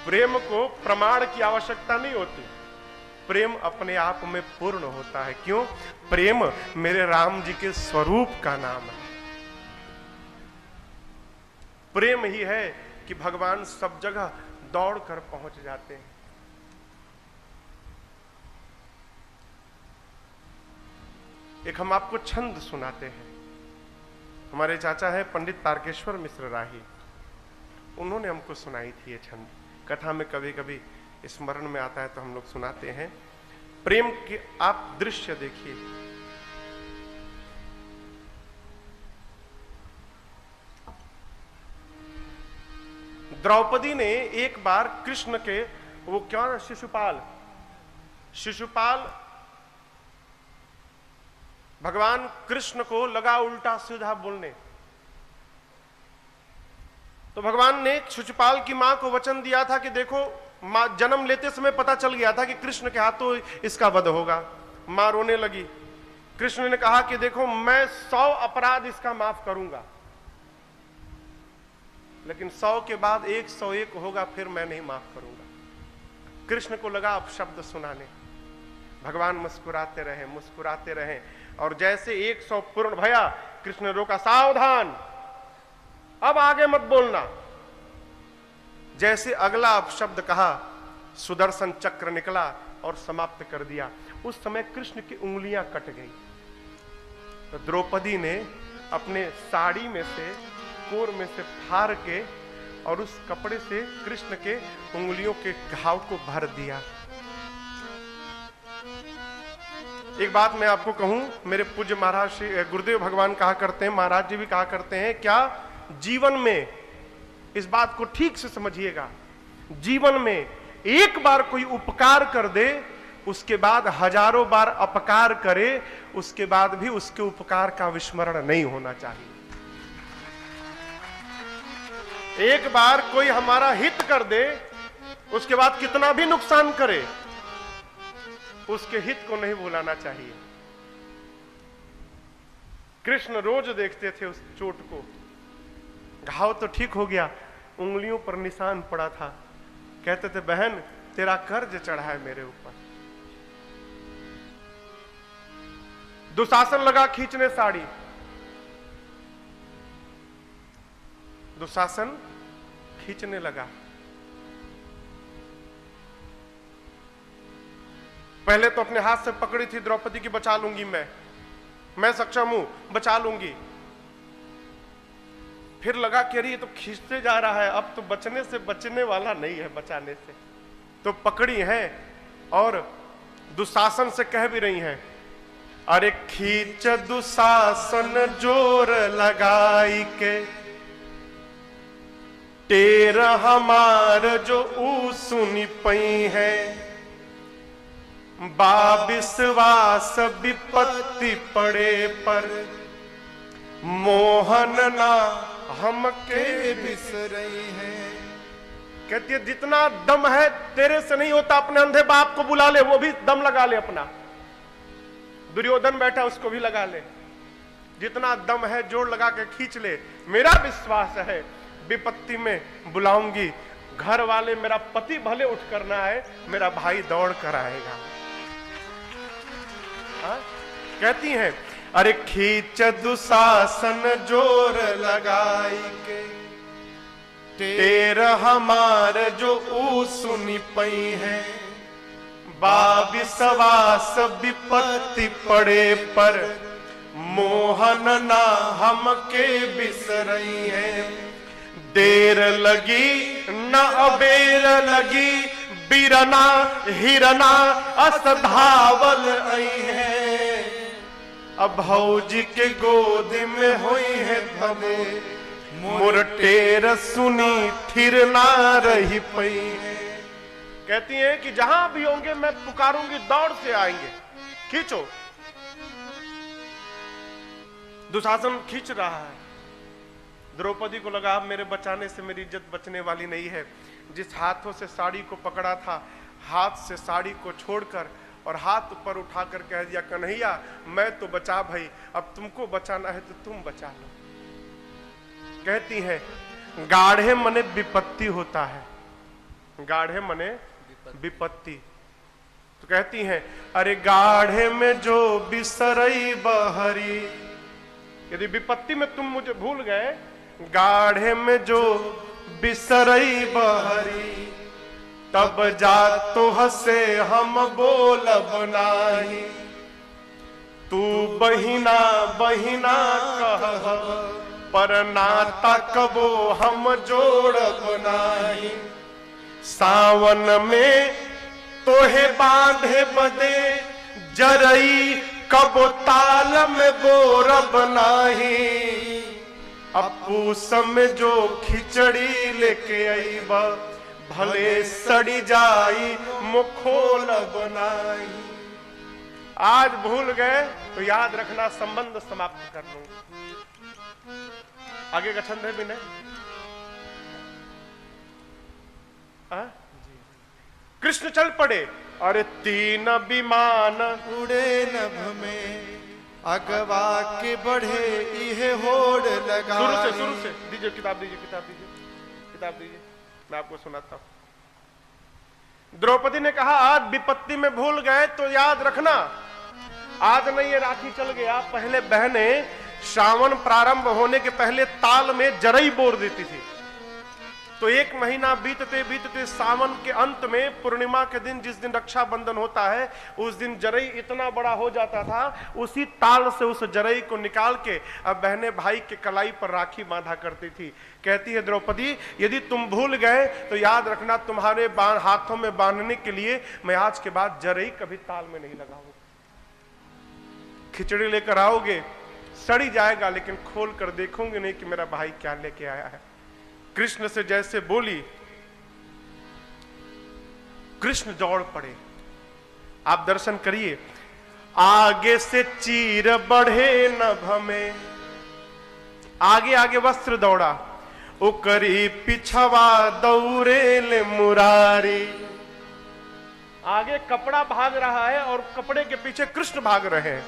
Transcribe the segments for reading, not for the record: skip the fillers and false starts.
प्रेम को प्रमाण की आवश्यकता नहीं होती, प्रेम अपने आप में पूर्ण होता है। क्यों? प्रेम मेरे राम जी के स्वरूप का नाम है। प्रेम ही है कि भगवान सब जगह दौड़कर पहुंच जाते हैं। एक हम आपको छंद सुनाते हैं। हमारे चाचा है पंडित तारकेश्वर मिश्र राही, उन्होंने हमको सुनाई थी ये छंद। कथा में कभी कभी स्मरण में आता है तो हम लोग सुनाते हैं। प्रेम के आप दृश्य देखिए। द्रौपदी ने एक बार कृष्ण के, वो क्या, शिशुपाल भगवान कृष्ण को लगा उल्टा सीधा बोलने, तो भगवान ने शिशुपाल की मां को वचन दिया था कि देखो, मां जन्म लेते समय पता चल गया था कि कृष्ण के हाथों इसका वध होगा। मां रोने लगी। कृष्ण ने कहा कि देखो, मैं 100 अपराध इसका माफ करूंगा, लेकिन 100 के बाद 101 होगा, फिर मैं नहीं माफ करूंगा। कृष्ण को लगा अब शब्द सुनाने। भगवान मुस्कुराते रहे और जैसे 100 पूर्ण भया, कृष्ण ने रोका, सावधान, अब आगे मत बोलना। जैसे अगला शब्द कहा, सुदर्शन चक्र निकला और समाप्त कर दिया। उस समय कृष्ण की उंगलियां कट गई। तो द्रौपदी ने अपने साड़ी में से, कोर में से फाड़ के और उस कपड़े से कृष्ण के उंगलियों के घाव को भर दिया। एक बात मैं आपको कहूं, मेरे पूज्य महाराज श्री गुरुदेव भगवान कहा करते हैं, महाराज जी भी कहा करते हैं, क्या जीवन में, इस बात को ठीक से समझिएगा, जीवन में एक बार कोई उपकार कर दे, उसके बाद हजारों बार अपकार करे, उसके बाद भी उसके उपकार का विस्मरण नहीं होना चाहिए। एक बार कोई हमारा हित कर दे, उसके बाद कितना भी नुकसान करे, उसके हित को नहीं भुलाना चाहिए। कृष्ण रोज देखते थे उस चोट को। घाव तो ठीक हो गया, उंगलियों पर निशान पड़ा था। कहते थे, बहन तेरा कर्ज चढ़ा है मेरे ऊपर। दुशासन लगा खींचने साड़ी, दुशासन खींचने लगा। पहले तो अपने हाथ से पकड़ी थी द्रौपदी की, बचा लूंगी मैं सक्षम हूं, बचा लूंगी। फिर लगा कि अरे ये तो खींचते जा रहा है, अब तो बचने से बचने वाला नहीं है, बचाने से। तो पकड़ी है और दुशासन से कह भी रही हैं, अरे खींच दुशासन जोर लगाई के, टेर हमार जो ऊ सुनी पई है, बा विश्वास विपत्ति पड़े पर, मोहन ना हमके बिसरई है। कहती है, जितना दम है तेरे से नहीं होता, अपने अंधे बाप को बुला ले, वो भी दम लगा ले अपना। दुर्योधन बैठा, उसको भी लगा ले। जितना दम है जोर लगा के खींच ले। मेरा विश्वास है विपत्ति में बुलाऊंगी, घर वाले, मेरा पति भले उठ करना है, मेरा भाई दौड़ कर आएगा। कहती हैं, अरे खींच दुशासन जोर लगाई के, टेर हमार जो ऊ सुनी पई है, बा विश्वास विपत्ति पड़े पर, मोहन ना हमके बिसरई है। देर लगी न अबेर लगी, बीरना हिरना अस धावल आई है, अब भौजी के गोद में हुई है भले, मोर टेर सुनी थिर ना रही पई है। कहती है कि जहां भी होंगे मैं पुकारूंगी, दौड़ से आएंगे, खींचो। दुशासन खींच रहा है। द्रौपदी को लगा अब मेरे बचाने से मेरी इज्जत बचने वाली नहीं है। जिस हाथों से साड़ी को पकड़ा था, हाथ से साड़ी को छोड़कर और हाथ ऊपर उठाकर कह दिया, कन्हैया मैं तो बचा भाई, अब तुमको बचाना है तो तुम बचा लो। कहती है, गाढ़े मने विपत्ति होता है, गाढ़े मने विपत्ति। तो कहती हैं, अरे गाढ़े में जो बिसरई बहरी, यदि विपत्ति में तुम मुझे भूल गए, गाढ़े में जो बिसरई बहरी, तब जा तो हसे हम बोलब नाही, तू बहिना बहिना कह पर नाता कबो हम जोड़ब नाही, सावन में तोहे बांधे बदे जरई कबो ताल में बोरब नाही, अपूस में जो खिचड़ी लेके आई भले सड़ी जाई मुखोल बनाई। आज भूल गए तो याद रखना, संबंध समाप्त कर लूं। आगे का छंद है भी नहीं। कृष्ण चल पड़े, अरे तीन विमान उड़े नभ में, अगवा के बढ़े इहे होड़ लगा। शुरू से दीजिए, किताब दीजिए, किताब दीजिए, किताब दीजिए, मैं आपको सुनाता हूं। द्रौपदी ने कहा, आज विपत्ति में भूल गए तो याद रखना, आज नहीं ये राखी चल गया। पहले बहनें श्रावण प्रारंभ होने के पहले ताल में जरई बोर देती थी, तो एक महीना बीतते बीतते सावन के अंत में पूर्णिमा के दिन, जिस दिन रक्षाबंधन होता है, उस दिन जरई इतना बड़ा हो जाता था, उसी ताल से उस जरई को निकाल के अब बहनें भाई के कलाई पर राखी बांधा करती थी। कहती है द्रौपदी, यदि तुम भूल गए तो याद रखना, तुम्हारे हाथों में बांधने के लिए मैं आज के बाद जरई कभी ताल में नहीं लगाऊंगा। खिचड़ी लेकर आओगे, सड़ी जाएगा, लेकिन खोल कर देखोगे नहीं कि मेरा भाई क्या लेके आया है। कृष्ण से जैसे बोली, कृष्ण दौड़ पड़े। आप दर्शन करिए, आगे से चीर बढ़े नभ में, आगे आगे वस्त्र दौड़ा, उकरी पिछवा दौरे ले मुरारी। आगे कपड़ा भाग रहा है और कपड़े के पीछे कृष्ण भाग रहे हैं।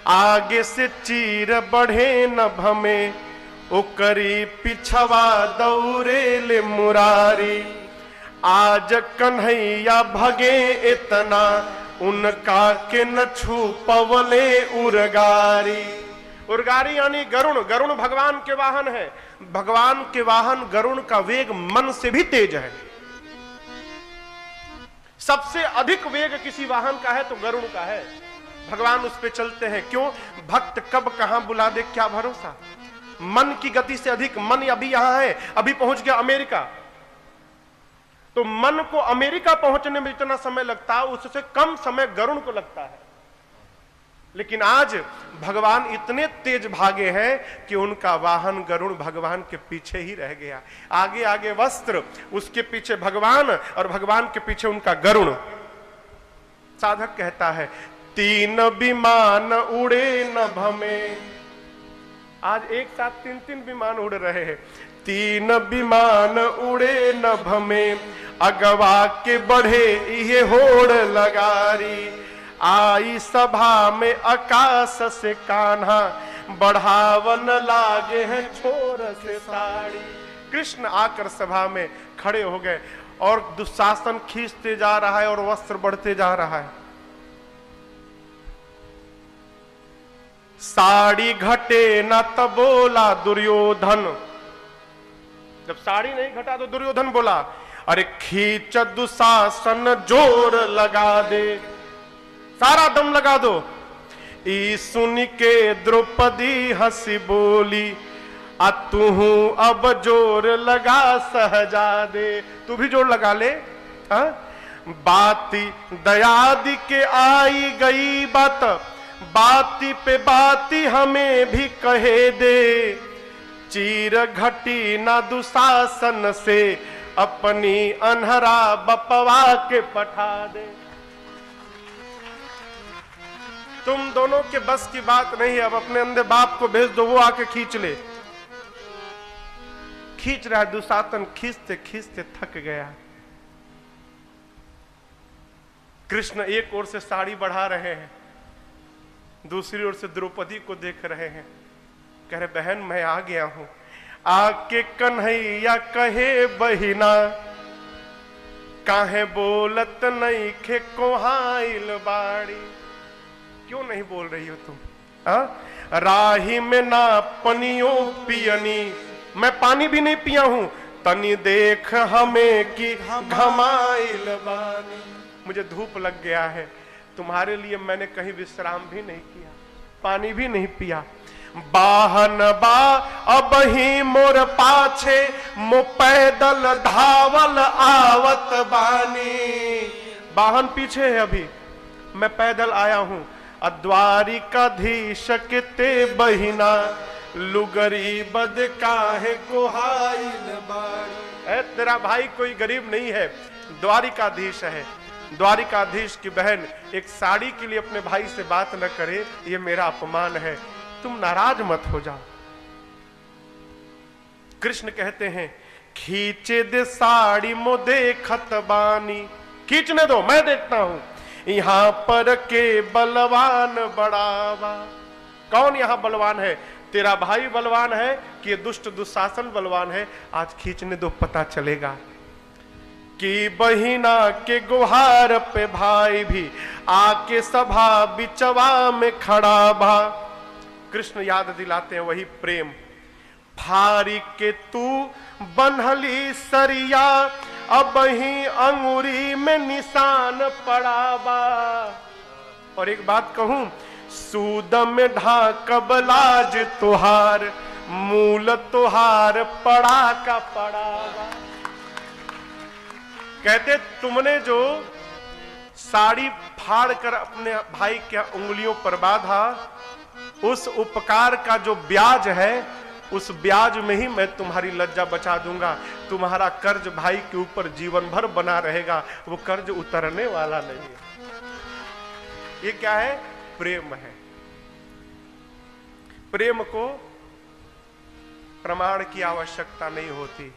आगे से चीर बढ़े नभ में, उकरी पिछवा दौरे ले मुरारी। आज कन्हैया भगे इतना, उनका के न छू पवले उरगारी। उरगारी यानी गरुण। गरुण भगवान के वाहन है। भगवान के वाहन गरुण का वेग मन से भी तेज है। सबसे अधिक वेग किसी वाहन का है तो गरुण का है। भगवान उस पे चलते हैं। क्यों? भक्त कब कहां बुला दे क्या भरोसा। मन की गति से अधिक, मन अभी यहां है, अभी पहुंच गया अमेरिका, तो मन को अमेरिका पहुंचने में जितना समय लगता है उससे कम समय गरुण को लगता है। लेकिन आज भगवान इतने तेज भागे हैं कि उनका वाहन गरुण भगवान के पीछे ही रह गया। आगे आगे वस्त्र, उसके पीछे भगवान और भगवान के पीछे उनका गरुण। साधक कहता है, तीन विमान उड़े नभ में। आज एक साथ तीन तीन विमान उड़ रहे हैं। तीन विमान उड़े नभ में, अगवा के बढ़े ये होड़ लगारी। आई सभा में आकाश से कान्हा, बढ़ावन लागे हैं छोर से साड़ी। कृष्ण आकर सभा में खड़े हो गए और दुशासन खींचते जा रहा है और वस्त्र बढ़ते जा रहा है। साड़ी घटे न तब बोला दुर्योधन। जब साड़ी नहीं घटा तो दुर्योधन बोला, अरे खींच दुशासन जोर लगा दे, सारा दम लगा दो। ई सुन के द्रौपदी हंसी बोली, आ तू अब जोर लगा सहजादे। तू भी जोर लगा ले। बाती दयादि के आई गई बात, बाती पे बाती हमें भी कहे दे। चीर घटी ना दुशासन से, अपनी अनहरा बपवा के पठा दे। तुम दोनों के बस की बात नहीं है, अब अपने अंधे बाप को भेज दो, वो आके खींच ले। खींच रहा है दुशासन, खींचते खींचते थक गया। कृष्ण एक ओर से साड़ी बढ़ा रहे हैं, दूसरी ओर से द्रौपदी को देख रहे हैं। कह रहे, बहन मैं आ गया हूं। आके कन्हैया कहे बहिना, काहे बोलत नहीं खे कोहाइल बाड़ी, क्यों नहीं बोल रही हो तुम? राही में ना पनियो पियनी, मैं पानी भी नहीं पिया हूं, तनी देख हमें कि घमाइल बानी। मुझे धूप लग गया है, तुम्हारे लिए मैंने कहीं विश्राम भी नहीं किया, पानी भी नहीं पिया। बाहन बा अब ही मोर पाछे, मो पैदल धावल आवत बानी। वाहन पीछे है, अभी मैं पैदल आया हूं। द्वारिकाधीश के ते बहिना, लुगरी बद काहे कोहाइल बाड़ी। तेरा भाई कोई गरीब नहीं है, द्वारिकाधीश है। द्वारिकाधीश की बहन एक साड़ी के लिए अपने भाई से बात न करे, ये मेरा अपमान है, तुम नाराज मत हो जाओ। कृष्ण कहते हैं खींचे दे साड़ी मो देखत बानी, खींचने दो मैं देखता हूं। यहां पर के बलवान बड़ावा, कौन यहां बलवान है? तेरा भाई बलवान है कि दुष्ट दुशासन बलवान है? आज खींचने दो, पता चलेगा। कि बहिना के गुहार पे भाई भी आके सभा बिचवा में खड़ा भा। कृष्ण याद दिलाते हैं वही प्रेम। फारी के तू बन्हली सरिया, अब ही अंगुरी में निशान पड़ा बा। और एक बात कहूं, सूद में ढाकब लाज तुहार, मूल तुहार पड़ा का पड़ा बा। कहते तुमने जो साड़ी फाड़ कर अपने भाई के उंगलियों पर बांधा, उस उपकार का जो ब्याज है, उस ब्याज में ही मैं तुम्हारी लज्जा बचा दूंगा। तुम्हारा कर्ज भाई के ऊपर जीवन भर बना रहेगा, वो कर्ज उतरने वाला नहीं है। ये क्या है? प्रेम है। प्रेम को प्रमाण की आवश्यकता नहीं होती।